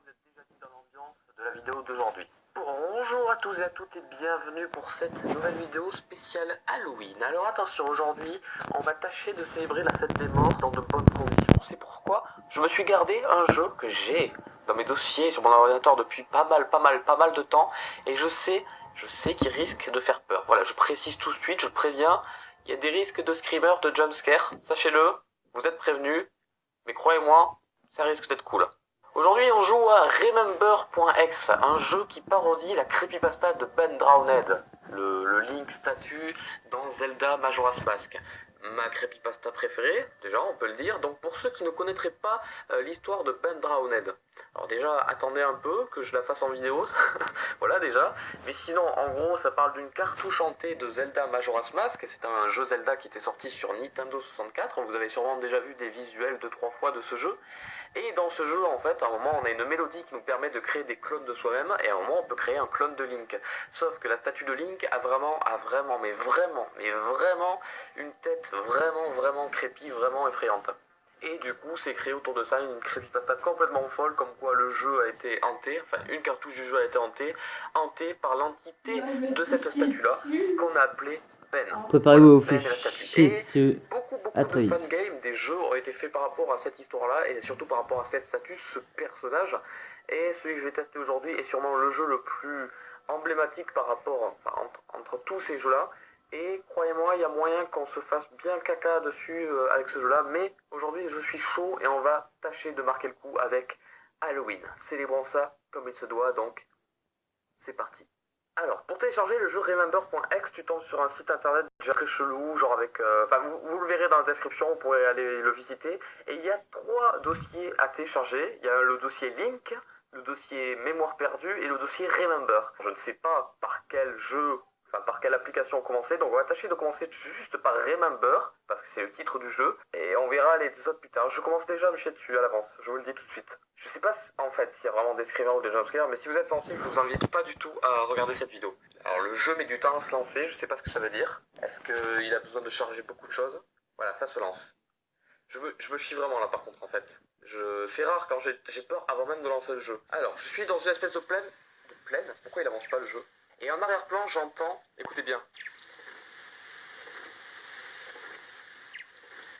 vous êtes déjà mis dans l'ambiance de la vidéo d'aujourd'hui. Bonjour à tous et à toutes et bienvenue pour cette nouvelle vidéo spéciale Halloween. Alors attention, aujourd'hui on va tâcher de célébrer la fête des morts dans de bonnes conditions. C'est pourquoi je me suis gardé un jeu que j'ai dans mes dossiers sur mon ordinateur depuis pas mal de temps. Et je sais qu'il risque de faire peur. Voilà, je précise tout de suite, je préviens, il y a des risques de screamer, de jumpscare. Sachez-le, vous êtes prévenus, mais croyez-moi, ça risque d'être cool. Aujourd'hui, on joue à Remember.exe, un jeu qui parodie la creepypasta de Ben Drowned, le Link statue dans Zelda Majora's Mask. Ma creepypasta préférée, déjà, on peut le dire. Donc pour ceux qui ne connaîtraient pas l'histoire de Ben Drowned, alors déjà, attendez un peu que je la fasse en vidéo, voilà déjà. Mais sinon, en gros, ça parle d'une cartouche hantée de Zelda Majora's Mask. C'est un jeu Zelda qui était sorti sur Nintendo 64. Vous avez sûrement déjà vu des visuels 2-3 fois de ce jeu. Et dans ce jeu, en fait, à un moment, on a une mélodie qui nous permet de créer des clones de soi-même, et à un moment, on peut créer un clone de Link. Sauf que la statue de Link a vraiment une tête vraiment creepy, vraiment effrayante. Et du coup, c'est créé autour de ça une creepypasta complètement folle, comme quoi le jeu a été hanté, enfin une cartouche du jeu a été hantée par l'entité de cette statue-là, qu'on a appelée Ben. Préparez-vous au Ben fait et la statue. chier Et dessus. beaucoup À de très vite. fangames, des jeux ont été faits par rapport à cette histoire-là, et surtout par rapport à cette statue, ce personnage. Et celui que je vais tester aujourd'hui est sûrement le jeu le plus emblématique par rapport, entre tous ces jeux-là. Et croyez-moi, il y a moyen qu'on se fasse bien caca dessus avec ce jeu-là. Mais aujourd'hui, je suis chaud et on va tâcher de marquer le coup avec Halloween. Célébrons ça comme il se doit, donc c'est parti. Alors, pour télécharger le jeu Remember.exe, tu tombes sur un site internet déjà très chelou, genre avec... vous le verrez dans la description, vous pourrez aller le visiter. Et il y a 3 dossiers à télécharger. Il y a le dossier Link, le dossier Mémoire perdue et le dossier Remember. Je ne sais pas par quel jeu, par quelle application commencer, donc on va tâcher de commencer juste par Remember, parce que c'est le titre du jeu, et on verra les deux autres plus tard. Je commence déjà à me chier dessus à l'avance, je vous le dis tout de suite. Je sais pas en fait s'il y a vraiment des screamers ou des jumpscares, mais si vous êtes sensible, je vous invite pas du tout à regarder cette vidéo. Alors le jeu met du temps à se lancer, je sais pas ce que ça veut dire. Est-ce qu'il a besoin de charger beaucoup de choses? Voilà, ça se lance. Je me chie vraiment là par contre en fait. C'est rare quand j'ai peur avant même de lancer le jeu. Alors, je suis dans une espèce de plaine. De plaine? Pourquoi il avance pas le jeu? Et en arrière-plan, j'entends, écoutez bien,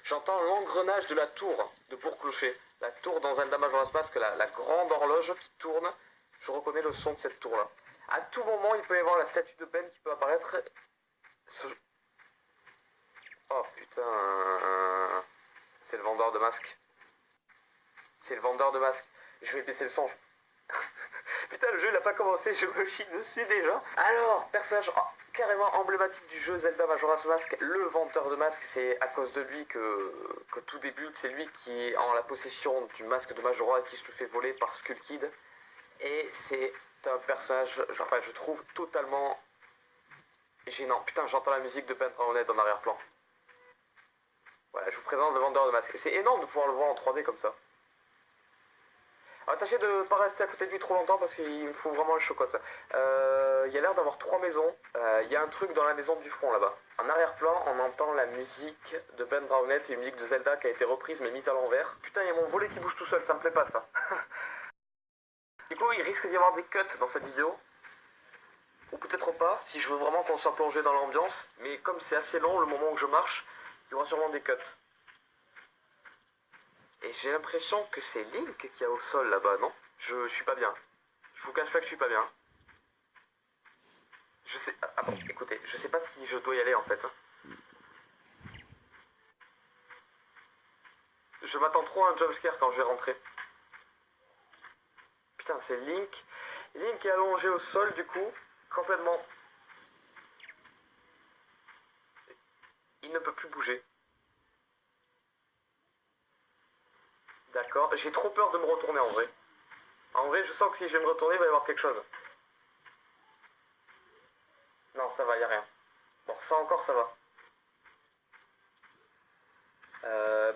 j'entends l'engrenage de la tour de Bourg-Clocher. La tour dans Zelda Majora's Mask, la grande horloge qui tourne. Je reconnais le son de cette tour-là. À tout moment, il peut y avoir la statue de Ben qui peut apparaître. Oh putain. C'est le vendeur de masques. C'est le vendeur de masques. Je vais baisser le son. Putain, le jeu il a pas commencé, je me chie dessus déjà. Alors, personnage carrément emblématique du jeu Zelda Majora's Mask, le vendeur de masques, c'est à cause de lui que tout débute. C'est lui qui est en la possession du masque de Majora et qui se le fait voler par Skull Kid. Et c'est un personnage, je trouve totalement gênant. Putain, j'entends la musique de Ben Drowned en arrière-plan. Voilà, je vous présente le vendeur de masques. C'est énorme de pouvoir le voir en 3D comme ça. Alors, tâchez de ne pas rester à côté de lui trop longtemps parce qu'il me faut vraiment le chocotte. Il y a l'air d'avoir 3 maisons. Il y a un truc dans la maison du front là-bas. En arrière-plan, on entend la musique de Ben Drowned. C'est une musique de Zelda qui a été reprise mais mise à l'envers. Putain, il y a mon volet qui bouge tout seul, ça me plaît pas ça. Du coup, il risque d'y avoir des cuts dans cette vidéo. Ou peut-être pas, si je veux vraiment qu'on soit plongé dans l'ambiance. Mais comme c'est assez long le moment où je marche, il y aura sûrement des cuts. Et j'ai l'impression que c'est Link qui est au sol là-bas, non? Je suis pas bien. Je vous cache pas que je suis pas bien. Je sais... Ah bon, écoutez, je sais pas si je dois y aller en fait. Je m'attends trop à un jumpscare quand je vais rentrer. Putain, c'est Link. Link est allongé au sol du coup, complètement... Il ne peut plus bouger. D'accord, j'ai trop peur de me retourner en vrai. En vrai, je sens que si je vais me retourner, il va y avoir quelque chose. Non, ça va, y a rien. Bon, ça encore, ça va.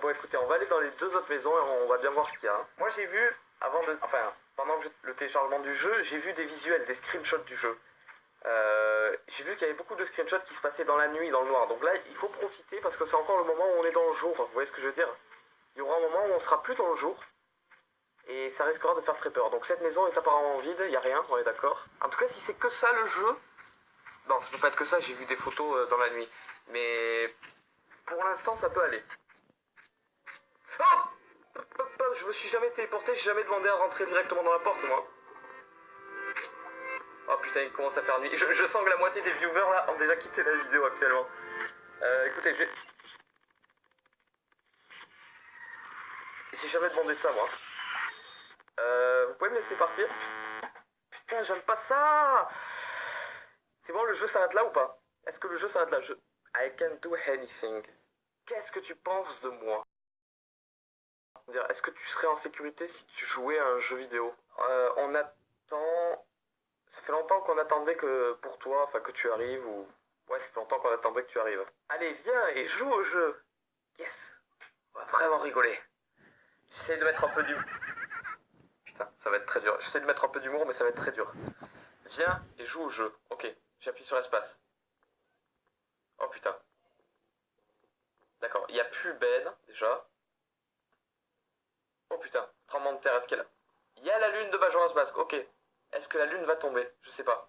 Bon, écoutez, on va aller dans les 2 autres maisons et on va bien voir ce qu'il y a. Moi, j'ai vu, pendant le téléchargement du jeu, j'ai vu des visuels, des screenshots du jeu. J'ai vu qu'il y avait beaucoup de screenshots qui se passaient dans la nuit, dans le noir. Donc là, il faut profiter parce que c'est encore le moment où on est dans le jour. Vous voyez ce que je veux dire? Il y aura un moment où on sera plus dans le jour. Et ça risquera de faire très peur. Donc cette maison est apparemment vide, il n'y a rien, on est d'accord. En tout cas, si c'est que ça le jeu... Non, ça peut pas être que ça, j'ai vu des photos dans la nuit. Mais pour l'instant, ça peut aller. Oh, je me suis jamais téléporté, j'ai jamais demandé à rentrer directement dans la porte, moi. Oh putain, il commence à faire nuit. Je sens que la moitié des viewers là ont déjà quitté la vidéo actuellement. Écoutez, j'ai jamais demandé ça, moi. Vous pouvez me laisser partir? Putain, j'aime pas ça. C'est bon, le jeu s'arrête là ou pas? Est-ce que le jeu s'arrête là? I can't do anything. Qu'est-ce que tu penses de moi? Est-ce que tu serais en sécurité si tu jouais à un jeu vidéo? On attend... Ça fait longtemps qu'on attendait que pour toi, enfin que tu arrives ou... Ouais, ça fait longtemps qu'on attendait que tu arrives. Allez, viens et joue au jeu. Yes. On va vraiment rigoler. J'essaie de mettre un peu d'humour. Putain, ça va être très dur. J'essaie de mettre un peu d'humour, mais ça va être très dur. Viens et joue au jeu. Ok, j'appuie sur espace. Oh putain. D'accord, il n'y a plus Ben, déjà. Oh putain, tremblement de terre, est-ce qu'elle a... Il y a la lune de Majora's Mask, ok. Est-ce que la lune va tomber? Je sais pas.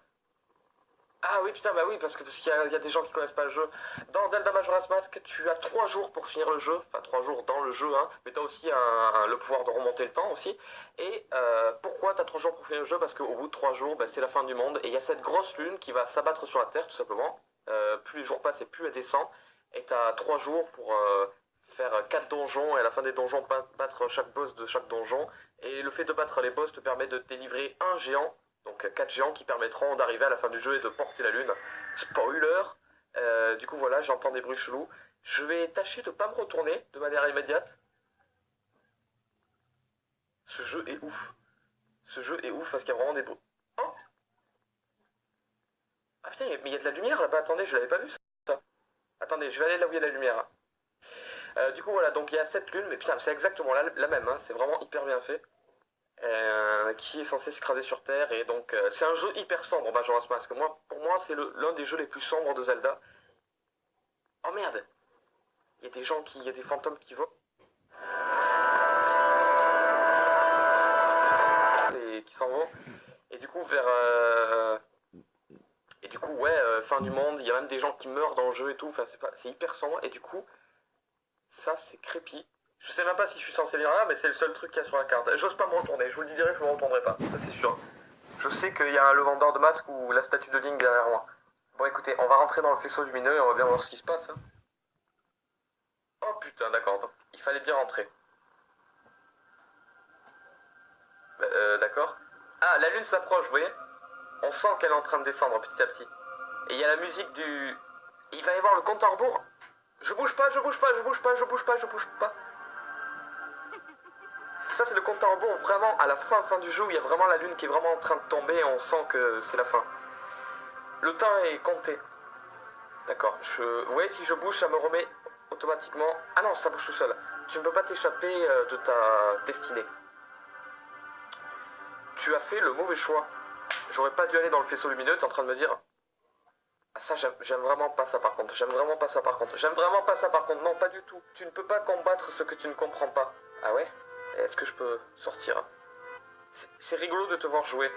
Ah oui, putain, bah oui, parce qu'il y a des gens qui connaissent pas le jeu. Dans Zelda Majora's Mask, tu as 3 jours pour finir le jeu. Enfin, 3 jours dans le jeu, hein. Mais t'as aussi le pouvoir de remonter le temps aussi. Et pourquoi t'as 3 jours pour finir le jeu? Parce qu'au bout de 3 jours, bah, c'est la fin du monde. Et il y a cette grosse lune qui va s'abattre sur la Terre, tout simplement. Plus les jours passent et plus elle descend. Et t'as 3 jours pour faire 4 donjons. Et à la fin des donjons, battre chaque boss de chaque donjon. Et le fait de battre les boss te permet de délivrer un géant. Donc 4 géants qui permettront d'arriver à la fin du jeu et de porter la lune. Spoiler. Du coup voilà, j'entends des bruits chelous. Je vais tâcher de pas me retourner de manière immédiate. Ce jeu est ouf. Ce jeu est ouf parce qu'il y a vraiment des bruits. Oh. Ah putain, mais il y a de la lumière là-bas. Attendez, je l'avais pas vu ça. Attendez, je vais aller là où il y a de la lumière. Du coup voilà, donc il y a cette lune, mais putain, c'est exactement la même, hein. C'est vraiment hyper bien fait. Qui est censé se craser sur Terre, et donc c'est un jeu hyper sombre, Majora's Mask. Pour moi, c'est l'un des jeux les plus sombres de Zelda. Oh merde, il y a des gens il y a des fantômes qui volent et qui s'en vont, et du coup et du coup ouais, fin du monde. Il y a même des gens qui meurent dans le jeu et tout. Enfin, c'est hyper sombre, et du coup ça c'est creepy. Je sais même pas si je suis censé lire là, mais c'est le seul truc qu'il y a sur la carte. J'ose pas me retourner, je vous le dis direct, je me retournerai pas, ça c'est sûr. Je sais qu'il y a le vendeur de masques ou la statue de Link derrière moi. Bon écoutez, on va rentrer dans le faisceau lumineux et on va bien voir ce qui se passe. Hein. Oh putain, d'accord, il fallait bien rentrer. D'accord. Ah, la lune s'approche, vous voyez? On sent qu'elle est en train de descendre petit à petit. Et il y a la musique du... Il va y avoir le compte à rebours. Je bouge pas, je bouge pas, je bouge pas, je bouge pas, je bouge pas. Ça c'est le compte à rebours vraiment à la fin du jeu où il y a vraiment la lune qui est vraiment en train de tomber et on sent que c'est la fin. Le temps est compté. D'accord, vous voyez, si je bouge, ça me remet automatiquement... Ah non, ça bouge tout seul. Tu ne peux pas t'échapper de ta destinée. Tu as fait le mauvais choix. J'aurais pas dû aller dans le faisceau lumineux, t'es en train de me dire... Ah ça, j'aime vraiment pas ça par contre. J'aime vraiment pas ça par contre. J'aime vraiment pas ça par contre. Non, pas du tout. Tu ne peux pas combattre ce que tu ne comprends pas. Ah ouais? Est-ce que je peux sortir? C'est rigolo de te voir jouer.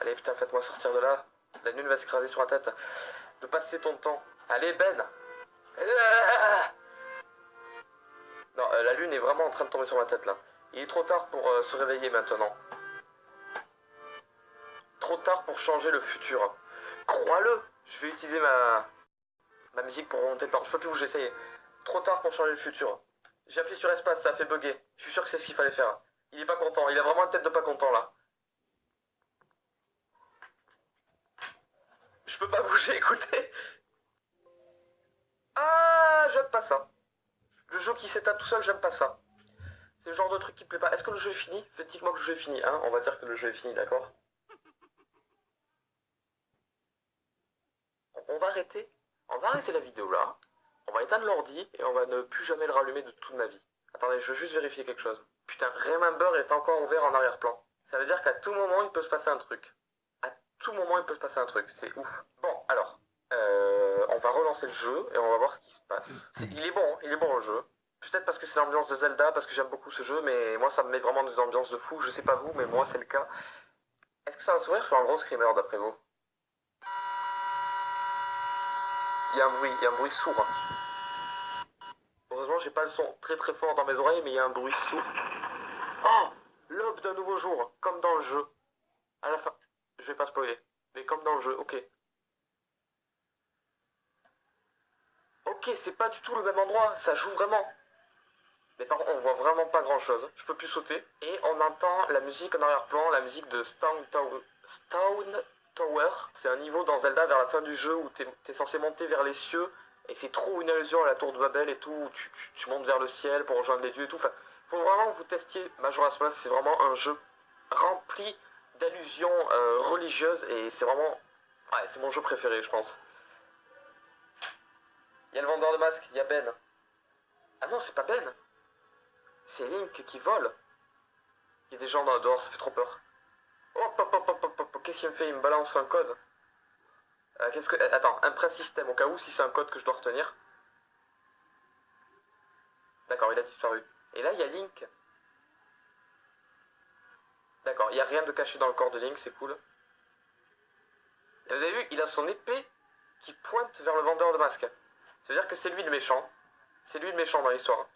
Allez, putain, faites-moi sortir de là. La lune va s'écraser sur la tête. De passer ton temps. Allez, Ben! Non, la lune est vraiment en train de tomber sur ma tête là. Il est trop tard pour se réveiller maintenant. Trop tard pour changer le futur. Crois-le! Je vais utiliser ma musique pour remonter le temps. Je peux plus bouger, ça y est. Trop tard pour changer le futur. J'ai appuyé sur espace, ça a fait bugger. Je suis sûr que c'est ce qu'il fallait faire. Il est pas content, il a vraiment une tête de pas content là. Je peux pas bouger, écoutez. Ah, j'aime pas ça. Le jeu qui s'éteint tout seul, j'aime pas ça. C'est le genre de truc qui me plaît pas. Est-ce que le jeu est fini? Dites-moi que le jeu est fini, hein. On va dire que le jeu est fini, d'accord? On va arrêter. On va arrêter la vidéo là. On va éteindre l'ordi et on va ne plus jamais le rallumer de toute ma vie. Attendez, je veux juste vérifier quelque chose. Putain, Remember est encore ouvert en arrière-plan. Ça veut dire qu'à tout moment, il peut se passer un truc. À tout moment, il peut se passer un truc. C'est ouf. Bon, alors, on va relancer le jeu et on va voir ce qui se passe. Il est bon le jeu. peut-être parce que c'est l'ambiance de Zelda, parce que j'aime beaucoup ce jeu, mais moi ça me met vraiment des ambiances de fou, je sais pas vous, mais moi c'est le cas. Est-ce que ça va s'ouvrir sur un gros screamer d'après vous? Il y a un bruit sourd, hein. Heureusement j'ai pas le son très très fort dans mes oreilles, mais il y a un bruit sourd. Oh! L'aube d'un nouveau jour, comme dans le jeu. À la fin, je vais pas spoiler, mais comme dans le jeu, ok. Ok, c'est pas du tout le même endroit, ça joue vraiment. Mais par contre, on voit vraiment pas grand chose. Je peux plus sauter. Et on entend la musique en arrière-plan, la musique de Stone Tower. C'est un niveau dans Zelda vers la fin du jeu où t'es censé monter vers les cieux. Et c'est trop une allusion à la tour de Babel et tout. Où tu montes vers le ciel pour rejoindre les dieux et tout. Enfin, faut vraiment que vous testiez Majora's Mask. C'est vraiment un jeu rempli d'allusions religieuses. Et c'est vraiment... Ouais, c'est mon jeu préféré, je pense. Il y a le vendeur de masques, il y a Ben. Ah non, c'est pas Ben. C'est Link qui vole. Il y a des gens dehors, ça fait trop peur. Hop, hop, hop, hop, hop, hop. Qu'est-ce qu'il me fait? Il me balance un code. Qu'est-ce que... Attends, un press système, au cas où, si c'est un code que je dois retenir. D'accord, il a disparu. Et là, il y a Link. D'accord, il n'y a rien de caché dans le corps de Link, c'est cool. Et vous avez vu, il a son épée qui pointe vers le vendeur de masques. Ça veut dire que c'est lui le méchant. C'est lui le méchant dans l'histoire.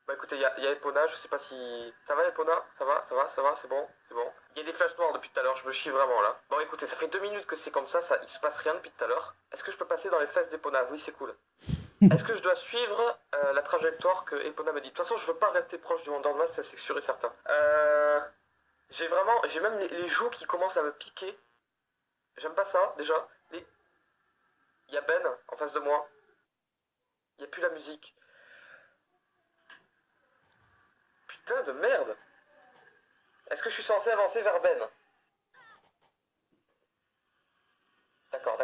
Bah écoutez, il y a Epona, je sais pas si... Ça va Epona? Ça va, c'est bon, c'est bon. Il y a des flashs noirs depuis tout à l'heure, je me chie vraiment là. Bon écoutez, ça fait 2 minutes que c'est comme ça, il se passe rien depuis tout à l'heure. Est-ce que je peux passer dans les fesses d'Epona? Oui, c'est cool. Est-ce que je dois suivre la trajectoire que Epona me dit? De toute façon, je veux pas rester proche du vendeur de masque, ça c'est sûr et certain. J'ai même les joues qui commencent à me piquer. J'aime pas ça, déjà. Il y a Ben en face de moi. Il n'y a plus la musique. Putain de merde! Est-ce que je suis censé avancer vers Ben? D'accord.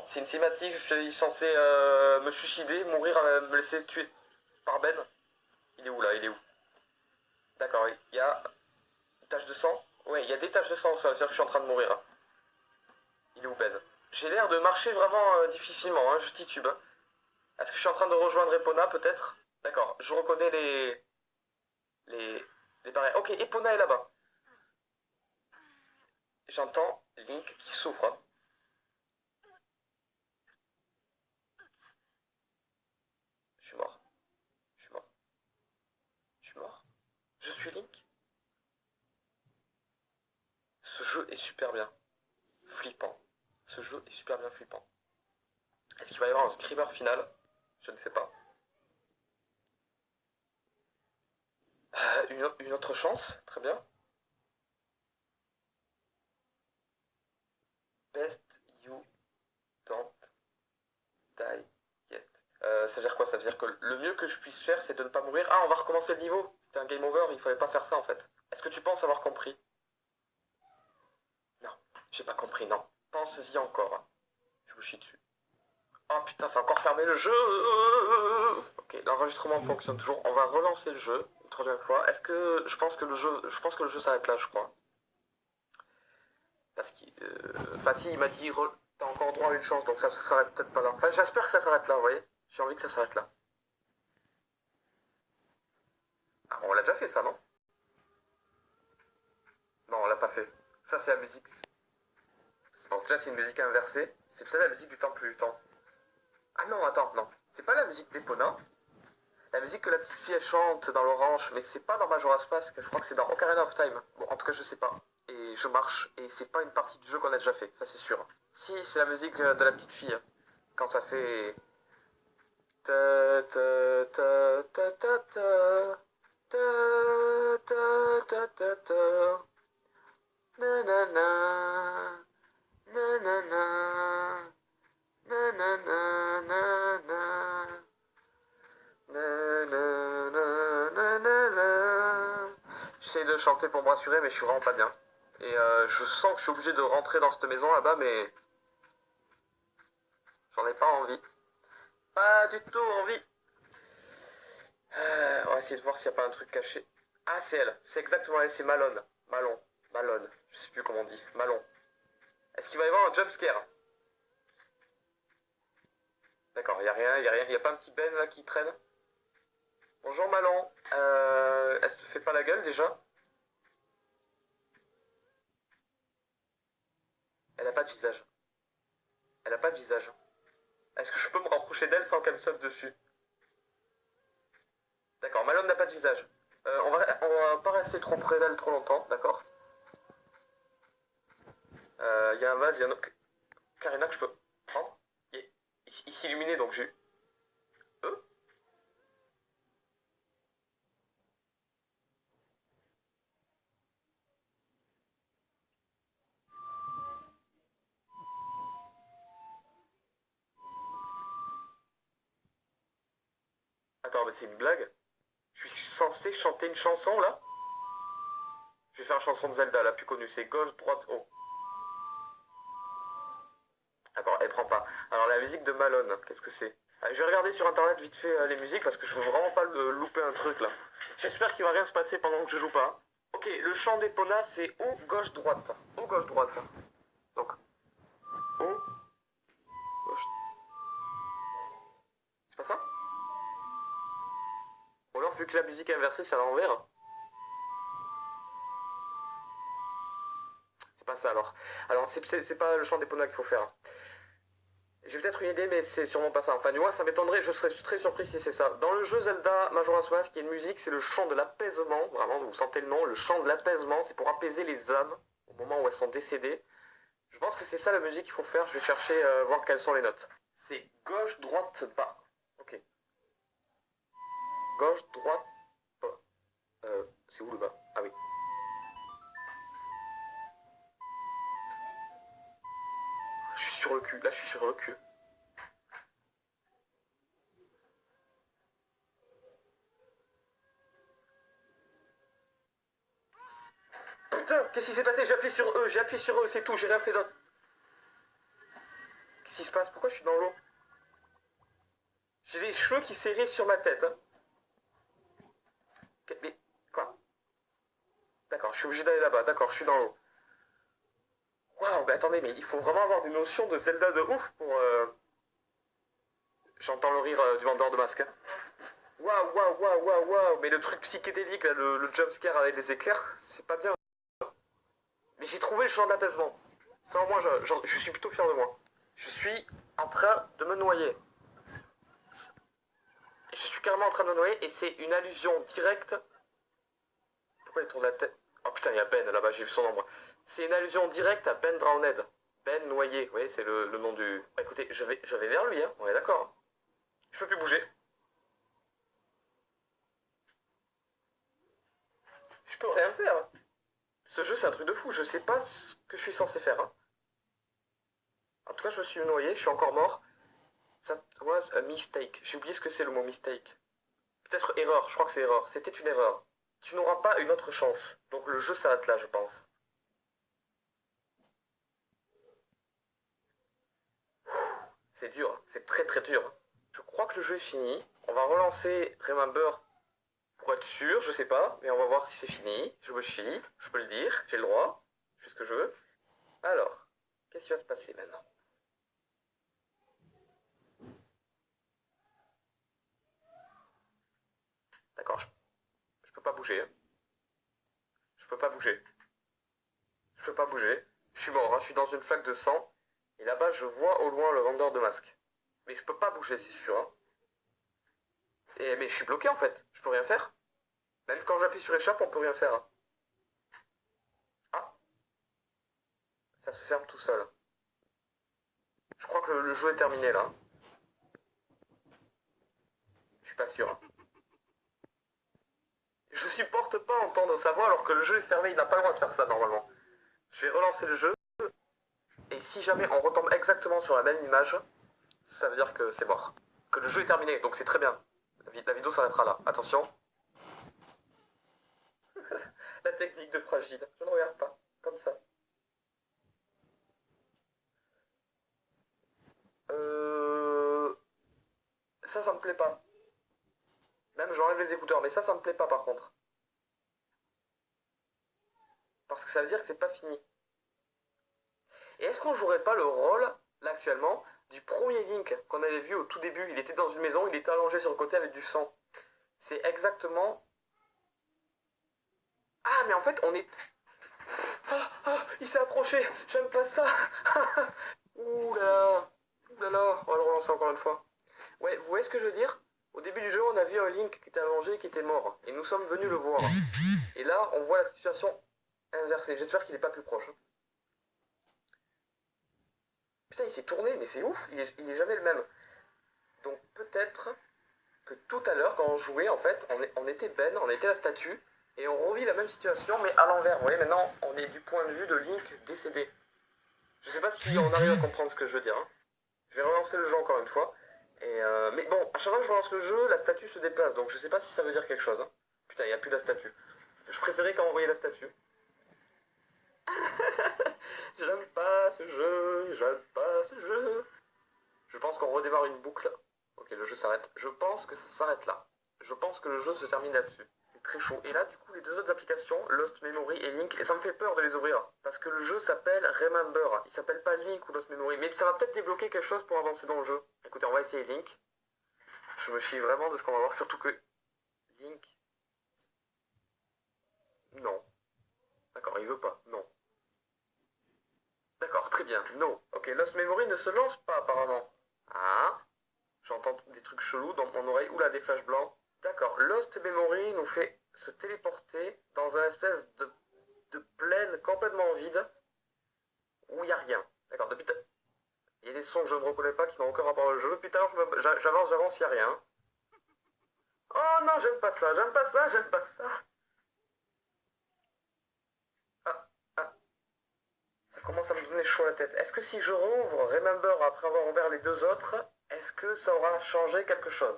C'est une cinématique, je suis censé me suicider, mourir, me laisser tuer par Ben. Il est où là? Il est où? D'accord, il y a une tache de sang. Ouais, il y a des taches de sang au sol, c'est-à-dire que je suis en train de mourir. Il est où Ben? J'ai l'air de marcher vraiment difficilement, hein, je titube. Est-ce que je suis en train de rejoindre Epona peut-être? D'accord, je reconnais les, les barrières. Ok, Epona est là-bas. J'entends Link qui souffre. Je suis mort. Je suis mort. Je suis mort. Je suis Link. Ce jeu est super bien. Flippant. Ce jeu est super bien flippant. Est-ce qu'il va y avoir un screamer final? Je ne sais pas. Une autre chance? Très bien. Best you don't die yet. Ça veut dire quoi? Ça veut dire que le mieux que je puisse faire, c'est de ne pas mourir. Ah, on va recommencer le niveau. C'était un game over, il fallait pas faire ça en fait. Est-ce que tu penses avoir compris? Non, j'ai pas compris, non. Pense-y encore. Je me chie dessus. Oh putain, c'est encore fermé le jeu. Ok, l'enregistrement fonctionne toujours. On va relancer le jeu une troisième fois. Est-ce que je pense que le jeu s'arrête là, je crois. Parce qu'il, enfin si, il m'a dit t'as encore droit à une chance, donc ça s'arrête peut-être pas là. Enfin, j'espère que ça s'arrête là, vous voyez. J'ai envie que ça s'arrête là. Ah, on l'a déjà fait ça, non? Non, on l'a pas fait. Ça, c'est la musique. Bon, déjà, c'est une musique inversée. C'est peut-être la musique du temple du temps. Ah non, attends, non. C'est pas la musique d'Epona. La musique que la petite fille elle chante dans l'orange, mais c'est pas dans Majora's Mask, je crois que c'est dans Ocarina of Time. Bon, en tout cas, je sais pas. Et je marche, et c'est pas une partie du jeu qu'on a déjà fait, ça c'est sûr. Si, c'est la musique de la petite fille. Quand ça fait. Ta ta ta ta ta ta. Ta ta ta ta ta. Na na na. Na na na. Na na na na na. Na, na, na, na, na, na. J'essaye de chanter pour me rassurer, mais je suis vraiment pas bien. Et je sens que je suis obligé de rentrer dans cette maison là-bas, mais j'en ai pas envie. Pas du tout envie. On va essayer de voir s'il n'y a pas un truc caché. Ah, c'est elle. C'est exactement elle, c'est Malone. Malone. Je sais plus comment on dit. Malon. Est-ce qu'il va y avoir un jumpscare? D'accord, y a rien, y a rien. Y a pas un petit Ben là qui traîne? Bonjour Malan. Elle se fait pas la gueule déjà? Elle a pas de visage. Elle a pas de visage. Est-ce que je peux me rapprocher d'elle sans qu'elle me saute dessus? D'accord, Malone n'a pas de visage. On va pas rester trop près d'elle trop longtemps, d'accord? Il y a un vase, il y a un autre. Karina que je peux prendre. Il s'illuminait donc j'ai. Euh Attends, mais c'est une blague? Je suis censé chanter une chanson là? Je vais faire la chanson de Zelda, la plus connue, c'est gauche, droite, haut. D'accord, elle prend pas. Alors la musique de Malone, qu'est-ce que c'est? Je vais regarder sur internet vite fait les musiques parce que je veux vraiment pas louper un truc là. J'espère qu'il va rien se passer pendant que je joue pas. Ok, le chant d'Epona c'est haut, gauche, droite. Haut, gauche, droite. Donc, haut, gauche. C'est pas ça? Ou alors vu que la musique est inversée, c'est à l'envers. C'est pas ça alors. Alors c'est pas le chant d'Epona qu'il faut faire. J'ai peut-être une idée, mais c'est sûrement pas ça. Enfin, du moins, ça m'étonnerait, je serais très surpris si c'est ça. Dans le jeu Zelda Majora's Mask, il y a une musique, c'est le chant de l'apaisement. Vraiment, vous sentez le nom, le chant de l'apaisement, c'est pour apaiser les âmes au moment où elles sont décédées. Je pense que c'est ça la musique qu'il faut faire. Je vais chercher, voir quelles sont les notes. C'est gauche, droite, bas. Ok. Gauche, droite, bas. C'est où le bas? Ah oui. Je suis sur le cul. Là, je suis sur le cul. Putain, qu'est-ce qui s'est passé? J'ai appuyé sur eux, c'est tout, j'ai rien fait d'autre. Qu'est-ce qui se passe? Pourquoi je suis dans l'eau? J'ai les cheveux qui serraient sur ma tête. Hein. Mais, quoi? D'accord, je suis obligé d'aller là-bas, d'accord, je suis dans l'eau. Waouh, mais attendez, mais il faut vraiment avoir des notions de Zelda de ouf pour... J'entends le rire du vendeur de masques. Hein. Waouh, waouh, waouh, waouh, waouh, mais le truc psychédélique, là, le jumpscare avec les éclairs, c'est pas bien. Mais j'ai trouvé le champ d'apaisement. Ça, au moins, je suis plutôt fier de moi. Je suis en train de me noyer. Je suis carrément en train de me noyer et c'est une allusion directe. Pourquoi il tourne la tête? Oh putain, il y a Ben là-bas, j'ai vu son nom moi. C'est une allusion directe à Ben Drowned. Ben noyé, vous voyez, c'est le nom du. Bah, écoutez, je vais vers lui, hein, on est d'accord. Je peux plus bouger. Je peux rien faire. Ce jeu, c'est un truc de fou, je sais pas ce que je suis censé faire. Hein. En tout cas, je me suis noyé, je suis encore mort. That was a mistake. J'ai oublié ce que c'est le mot mistake. Peut-être erreur, je crois que c'est erreur. C'était une erreur. Tu n'auras pas une autre chance. Donc le jeu s'arrête là, je pense. C'est dur, c'est très très dur. Je crois que le jeu est fini. On va relancer Remember pour être sûr, je sais pas, mais on va voir si c'est fini. Je me chie, je peux le dire, j'ai le droit, je fais ce que je veux. Alors, qu'est-ce qui va se passer maintenant? D'accord, je peux pas bouger. Hein. Je peux pas bouger. Je peux pas bouger. Je suis mort, hein, je suis dans une flaque de sang. Et là-bas, je vois au loin le vendeur de masques. Mais je peux pas bouger, c'est sûr. Hein. Mais je suis bloqué en fait. Je peux rien faire. Même quand j'appuie sur échappe, on peut rien faire. Hein. Ah, ça se ferme tout seul. Je crois que le jeu est terminé là. Je suis pas sûr. Hein. Je supporte pas entendre sa voix alors que le jeu est fermé. Il n'a pas le droit de faire ça normalement. Je vais relancer le jeu. Et si jamais on retombe exactement sur la même image, ça veut dire que c'est mort. Que le jeu est terminé. Donc c'est très bien. La vidéo s'arrêtera là. Attention. La technique de fragile. Je ne regarde pas. Comme ça. Euh... Ça me plaît pas. Même j'enlève les écouteurs, mais ça me plaît pas par contre. Parce que ça veut dire que c'est pas fini. Et est-ce qu'on jouerait pas le rôle, là actuellement, du premier Link qu'on avait vu au tout début. Il était dans une maison, il était allongé sur le côté avec du sang. C'est exactement... Ah, mais en fait, on est... il s'est approché, j'aime pas ça. Ouh là là, on va le relancer encore une fois. Ouais, vous voyez ce que je veux dire? Au début du jeu, on a vu un Link qui était allongé et qui était mort. Et nous sommes venus le voir. Et là, on voit la situation inversée. J'espère qu'il est pas plus proche. Putain, il s'est tourné, mais c'est ouf, il est jamais le même. Donc peut-être que tout à l'heure, quand on jouait, en fait, on était Ben, on était la statue, et on revit la même situation, mais à l'envers. Vous voyez, maintenant, on est du point de vue de Link décédé. Je sais pas si on arrive à comprendre ce que je veux dire. Hein. Je vais relancer le jeu encore une fois. Mais bon, à chaque fois que je relance le jeu, la statue se déplace, donc je sais pas si ça veut dire quelque chose. Hein. Putain, il n'y a plus la statue. Je préférais quand on voyait la statue. J'aime pas ce jeu, j'aime pas ce jeu. Je pense qu'on redémarre une boucle. Ok, le jeu s'arrête. Je pense que ça s'arrête là. Je pense que le jeu se termine là-dessus. C'est très chaud. Et là, du coup, les deux autres applications, Lost Memory et Link, et ça me fait peur de les ouvrir. Parce que le jeu s'appelle Remember. Il s'appelle pas Link ou Lost Memory. Mais ça va peut-être débloquer quelque chose pour avancer dans le jeu. Écoutez, on va essayer Link. Je me chie vraiment de ce qu'on va voir. Surtout que Link... Non. D'accord, il veut pas. Non. D'accord, très bien. No. Ok, Lost Memory ne se lance pas apparemment. Ah. J'entends des trucs chelous dans mon oreille. Oula, des flashs blancs. D'accord, Lost Memory nous fait se téléporter dans un espèce de plaine complètement vide où il n'y a rien. D'accord, depuis il y a des sons que je ne reconnais pas qui n'ont aucun rapport au jeu. Depuis tout à l'heure, j'avance, il n'y a rien. Oh non, j'aime pas ça, j'aime pas ça, j'aime pas ça. Ah, ah, ça commence à me donner chaud à la tête. Est-ce que si je rouvre Remember après avoir ouvert les deux autres, est-ce que ça aura changé quelque chose?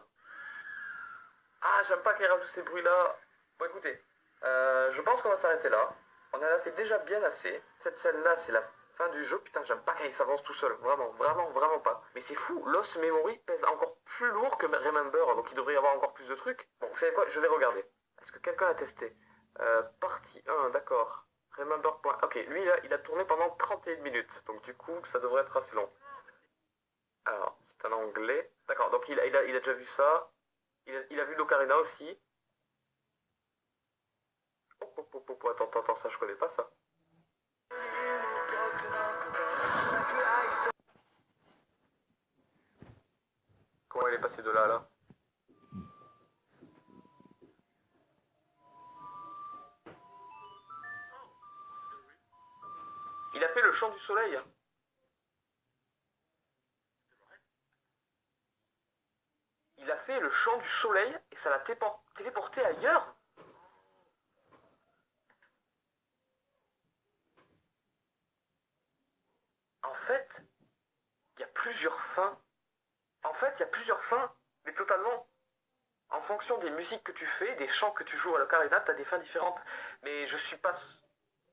Ah, j'aime pas qu'il rajoute ces bruits-là. Bon, écoutez, je pense qu'on va s'arrêter là. On en a fait déjà bien assez. Cette scène-là, c'est la fin du jeu. Putain, j'aime pas quand il s'avance tout seul. Vraiment, vraiment, vraiment pas. Mais c'est fou. Lost Memory pèse encore plus lourd que Remember. Donc il devrait y avoir encore plus de trucs. Bon, vous savez quoi? Je vais regarder. Est-ce que quelqu'un a testé partie 1, d'accord. Remember. Ok, lui, là, il a tourné pendant 31 minutes. Donc du coup, ça devrait être assez long. Alors, c'est un anglais. D'accord, donc il a déjà vu ça. Il a vu l'Ocarina aussi. Attends, ça je connais pas ça. Comment il est passé de là à là? Il a fait le chant du soleil. Il a fait le chant du soleil et ça l'a téléporté ailleurs. En fait, il y a plusieurs fins. En fait, il y a plusieurs fins, mais totalement. En fonction des musiques que tu fais, des chants que tu joues à l'ocarina, t'as des fins différentes. Mais je suis pas...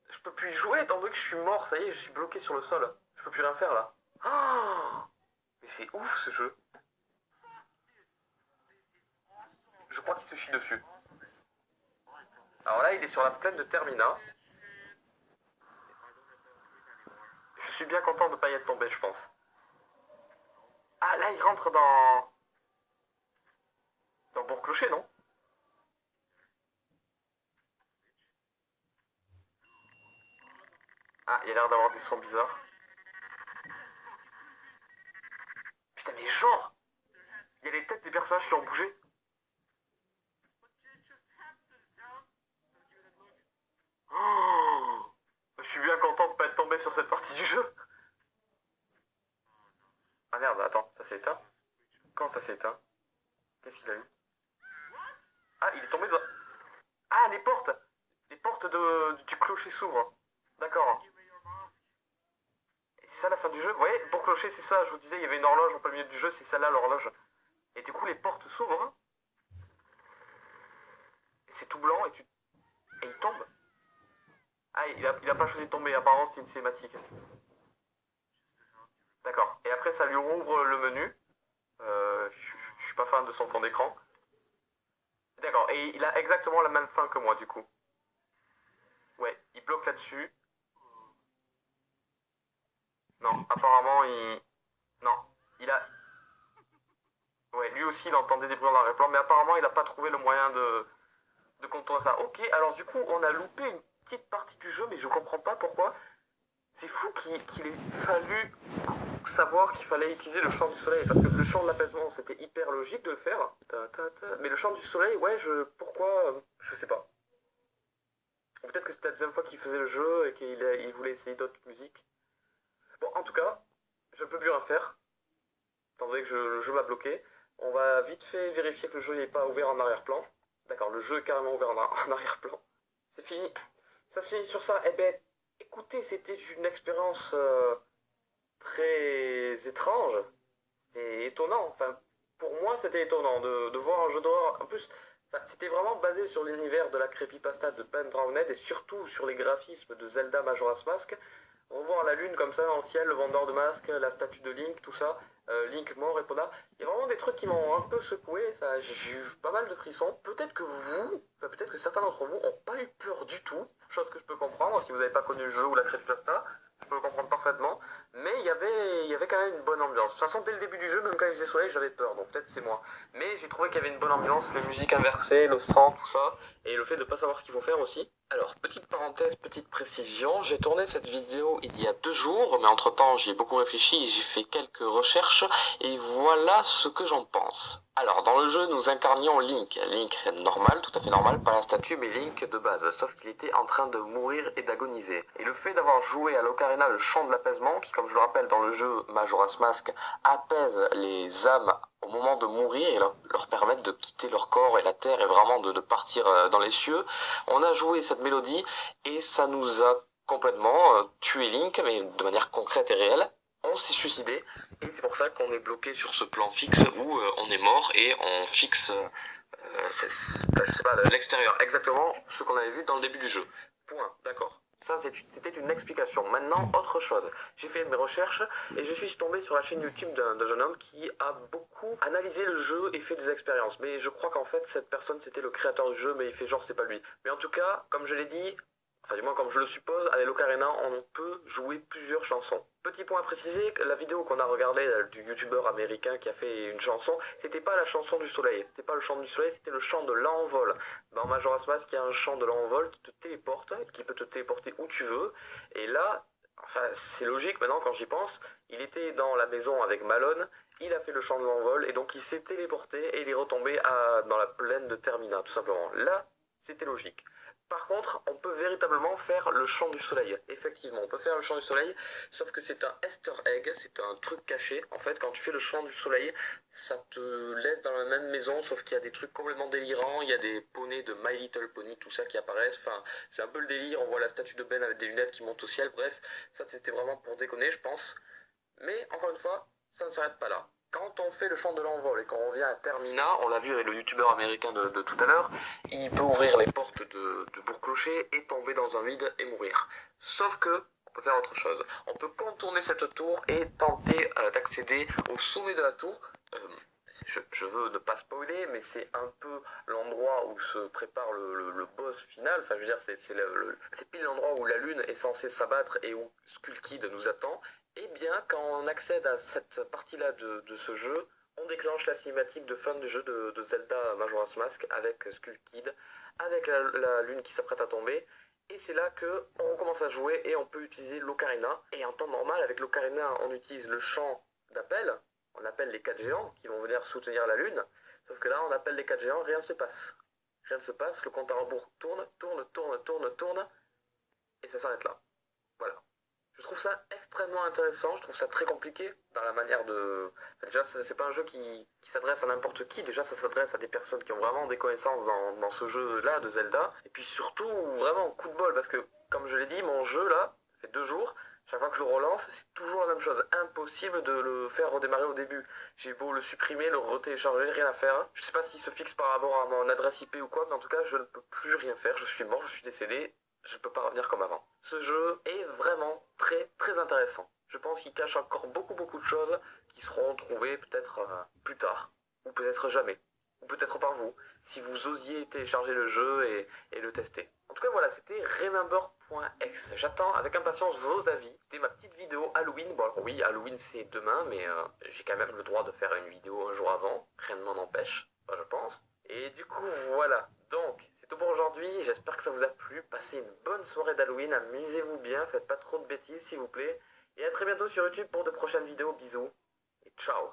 Je peux plus y jouer étant donné que je suis mort, ça y est, je suis bloqué sur le sol. Je peux plus rien faire là. Oh, mais c'est ouf ce jeu. Je crois qu'il se chie dessus. Alors là, il est sur la plaine de Termina. Je suis bien content de ne pas y être tombé, je pense. Ah, là, il rentre dans... Dans Bourg-Clocher, non? Ah, il a l'air d'avoir des sons bizarres. Putain, mais genre... Il y a les têtes des personnages qui ont bougé. Oh, je suis bien content de ne pas être tombé sur cette partie du jeu. Ah merde, attends, ça s'est éteint? Quand ça s'est éteint? Qu'est-ce qu'il a eu? Ah, il est tombé dans... Ah, les portes! Les portes du clocher s'ouvrent. D'accord. Et c'est ça la fin du jeu? Vous voyez, pour clocher, c'est ça, je vous disais, il y avait une horloge en plein milieu du jeu, c'est celle-là l'horloge. Et du coup, les portes s'ouvrent. Et c'est tout blanc et et il tombe. Ah, il a pas choisi de tomber, apparemment c'était une cinématique. D'accord. Et après, ça lui rouvre le menu. Je suis pas fan de son fond d'écran. D'accord. Et il a exactement la même fin que moi, du coup. Ouais, il bloque là-dessus. Non, apparemment, il... Non, Il a... Ouais, lui aussi, il entendait des bruits en arrière-plan, mais apparemment, il n'a pas trouvé le moyen de contourner ça. Ok, alors du coup, on a loupé une petite partie du jeu, mais je comprends pas pourquoi. C'est fou qu'il ait fallu savoir qu'il fallait utiliser le chant du soleil, parce que le chant de l'apaisement, c'était hyper logique de le faire. Mais le chant du soleil, ouais, pourquoi, je sais pas. Peut-être que c'était la deuxième fois qu'il faisait le jeu et qu'il voulait essayer d'autres musiques. Bon, en tout cas, je ne peux plus rien faire, étant donné que le jeu m'a bloqué. On va vite fait vérifier que le jeu n'est pas ouvert en arrière-plan. D'accord, le jeu est carrément ouvert en arrière-plan. C'est fini. Ça se finit sur ça. Eh ben, écoutez, c'était une expérience très étrange. C'était étonnant. Enfin, pour moi, c'était étonnant de voir un jeu d'horreur. En plus, enfin, c'était vraiment basé sur l'univers de la creepypasta de Ben Drowned et surtout sur les graphismes de Zelda Majora's Mask. Revoir la lune comme ça dans le ciel, le vendeur de masques, la statue de Link, tout ça, Link mort, Epona. Il y a vraiment des trucs qui m'ont un peu secoué, ça, j'ai eu pas mal de frissons. Peut-être que peut-être que certains d'entre vous n'ont pas eu peur du tout, chose que je peux comprendre si vous n'avez pas connu le jeu ou la creepypasta, je peux le comprendre parfaitement. Mais il y avait quand même une bonne ambiance. De toute façon, dès le début du jeu, même quand il faisait soleil, j'avais peur, donc peut-être c'est moi. Mais j'ai trouvé qu'il y avait une bonne ambiance, les musiques inversées, le sang, tout ça, et le fait de ne pas savoir ce qu'il faut faire aussi. Alors, petite parenthèse, petite précision, j'ai tourné cette vidéo il y a 2 jours, mais entre-temps j'y ai beaucoup réfléchi et j'ai fait quelques recherches, et voilà ce que j'en pense. Alors, dans le jeu, nous incarnions Link. Link normal, tout à fait normal, pas la statue, mais Link de base, sauf qu'il était en train de mourir et d'agoniser. Et le fait d'avoir joué à l'Ocarina le chant de l'apaisement, qui comme je le rappelle dans le jeu Majora's Mask, apaise les âmes au moment de mourir et leur permettre de quitter leur corps et la terre et vraiment de partir dans les cieux, on a joué cette mélodie et ça nous a complètement tué Link, mais de manière concrète et réelle. On s'est suicidé et c'est pour ça qu'on est bloqué sur ce plan fixe où on est mort et on fixe je sais pas, l'extérieur, exactement ce qu'on avait vu dans le début du jeu. Point, d'accord. Ça, c'était une explication. Maintenant, autre chose. J'ai fait mes recherches et je suis tombé sur la chaîne YouTube d'un jeune homme qui a beaucoup analysé le jeu et fait des expériences. Mais je crois qu'en fait, cette personne, c'était le créateur du jeu, mais il fait genre, c'est pas lui. Mais en tout cas, comme je l'ai dit, enfin du moins comme je le suppose, à l'Ocarina, on peut jouer plusieurs chansons. Petit point à préciser, la vidéo qu'on a regardée du youtubeur américain qui a fait une chanson, c'était pas la chanson du soleil, c'était pas le chant du soleil, c'était le chant de l'envol. Dans Majora's Mask, il y a un chant de l'envol qui te téléporte, qui peut te téléporter où tu veux, et là, enfin c'est logique maintenant quand j'y pense, il était dans la maison avec Malone, il a fait le chant de l'envol, et donc il s'est téléporté et il est retombé dans la plaine de Termina, tout simplement. Là, c'était logique. Par contre, on peut véritablement faire le chant du soleil. Effectivement, on peut faire le chant du soleil, sauf que c'est un Easter egg, c'est un truc caché. En fait, quand tu fais le chant du soleil, ça te laisse dans la même maison, sauf qu'il y a des trucs complètement délirants, il y a des poneys de My Little Pony, tout ça qui apparaissent. Enfin, c'est un peu le délire, on voit la statue de Ben avec des lunettes qui montent au ciel, bref, ça c'était vraiment pour déconner, je pense. Mais, encore une fois, ça ne s'arrête pas là. Quand on fait le chant de l'envol et qu'on revient à Termina, on l'a vu avec le youtubeur américain de tout à l'heure, il peut ouvrir les portes de Bourg-Clocher et tomber dans un vide et mourir. Sauf que, on peut faire autre chose. On peut contourner cette tour et tenter d'accéder au sommet de la tour. Je veux ne pas spoiler, mais c'est un peu l'endroit où se prépare le boss final. Enfin, je veux dire, c'est pile l'endroit où la lune est censée s'abattre et où Skull Kid nous attend. Eh bien, quand on accède à cette partie-là de ce jeu, on déclenche la cinématique de fin du jeu de Zelda Majora's Mask avec Skull Kid, avec la lune qui s'apprête à tomber. Et c'est là que on commence à jouer et on peut utiliser l'Ocarina. Et en temps normal, avec l'Ocarina, on utilise le chant d'appel. On appelle les 4 géants qui vont venir soutenir la lune. Sauf que là, on appelle les 4 géants, rien ne se passe. Rien ne se passe, le compte à rebours tourne, tourne, tourne, tourne, tourne. Et ça s'arrête là. Voilà. Je trouve ça extrêmement intéressant, je trouve ça très compliqué dans la manière de... Déjà, c'est pas un jeu qui s'adresse à n'importe qui, déjà ça s'adresse à des personnes qui ont vraiment des connaissances dans ce jeu-là de Zelda. Et puis surtout, vraiment, coup de bol, parce que, comme je l'ai dit, mon jeu là, ça fait 2 jours, chaque fois que je le relance, c'est toujours la même chose. Impossible de le faire redémarrer au début. J'ai beau le supprimer, le retélécharger, rien à faire. Je sais pas s'il se fixe par rapport à mon adresse IP ou quoi, mais en tout cas, je ne peux plus rien faire. Je suis mort, je suis décédé. Je ne peux pas revenir comme avant. Ce jeu est vraiment très très intéressant. Je pense qu'il cache encore beaucoup de choses qui seront trouvées peut-être plus tard, ou peut-être jamais, ou peut-être par vous, si vous osiez télécharger le jeu et le tester. En tout cas, voilà, c'était remember.x. J'attends avec impatience vos avis. C'était ma petite vidéo Halloween. Bon, alors oui, Halloween c'est demain, mais j'ai quand même le droit de faire une vidéo un jour avant. Rien ne m'en empêche, enfin, je pense. Et du coup, voilà. Donc, c'est tout pour aujourd'hui. J'espère que ça vous a plu. Passez une bonne soirée d'Halloween. Amusez-vous bien. Faites pas trop de bêtises, s'il vous plaît. Et à très bientôt sur YouTube pour de prochaines vidéos. Bisous et ciao.